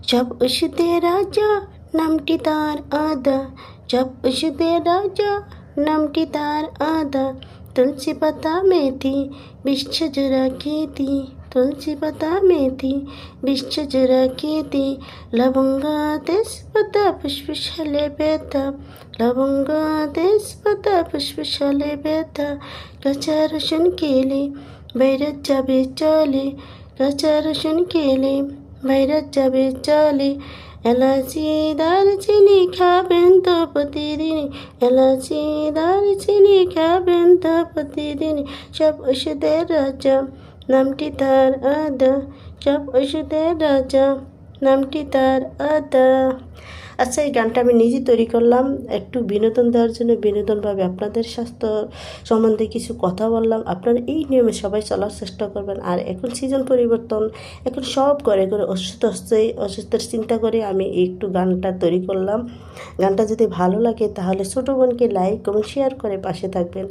जब उसदे राजा नामटी तार आदा, जब उसदे राजा नामटी तार आदा, तुलसी पाता मेथी বিষ্ঠ জোড়া খেতি, তুলসী পাতা মেথি বিষ্ঠ জোড়া খেতি, লবঙ্গ তেজপাতা ফুসফুসালে ব্যথা, লবঙ্গ তেজপাতা ফুসফুসালে ব্যথা, কাঁচা রসুন খেলে বাইরে যাবে চলে, কাঁচা রসুন খেলে বাইরে যাবে চলে, এলাচি দারচিনি খাবেন তো প্রতিদিন, এলাচি দারচিনি খাবেন তো প্রতিদিন, সব ওষুধের রাজা নামটি তার আদা, সব ওষুধের রাজা নামটি তার আদা। আচ্ছা, এই গানটা আমি নিজে তৈরি করলাম একটু বিনোদন দেওয়ার জন্য, বিনোদনভাবে আপনাদের স্বাস্থ্য সম্বন্ধে কিছু কথা বললাম। আপনারা এই নিয়মে সবাই চলার চেষ্টা করবেন। আর এখন সিজন পরিবর্তন, এখন সব করে অসুস্থ হচ্ছে, অসুস্থের চিন্তা করে আমি একটু গানটা তৈরি করলাম। গানটা যদি ভালো লাগে তাহলে ছোটো বোনকে লাইক এবং শেয়ার করে পাশে থাকবেন,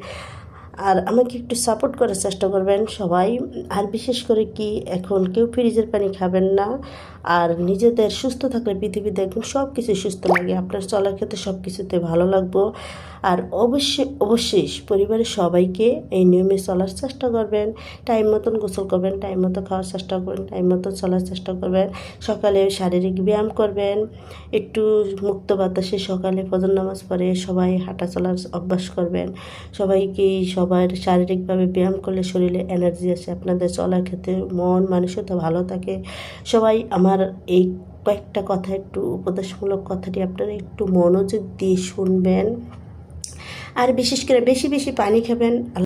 আর আমাকে একটু সাপোর্ট করার চেষ্টা করবেন সবাই। আর বিশেষ করে কি, এখন কেউ ফ্রিজের পানি খাবেন না। আর নিজেদের সুস্থ থাকলে পৃথিবীতে একদম সব কিছু সুস্থ লাগে, আপনার চলার ক্ষেত্রে সব কিছুতে ভালো লাগবো। আর অবশ্যই পরিবারের সবাইকে এই নিয়মে চলার চেষ্টা করবেন। টাইম মতন গোসল করবেন, টাইম মতো খাওয়ার চেষ্টা করবেন, টাইম মতো চলার চেষ্টা করবেন। সকালে শারীরিক ব্যায়াম করবেন, একটু মুক্ত বাতাসে সকালে ফজর নামাজ পড়ে সবাই হাঁটা চলার অভ্যাস করবেন। সবার শারীরিকভাবে ব্যায়াম করলে শরীরে এনার্জি আসে, আপনাদের চলার ক্ষেত্রে মন মানসিকতা ভালো থাকে। সবাই আমার এই কয়েকটা কথা, একটু উপদেশমূলক কথাটি আপনারা একটু মনোযোগ দিয়ে শুনবেন। আর বিশেষ করে বেশি বেশি পানি খাবেন।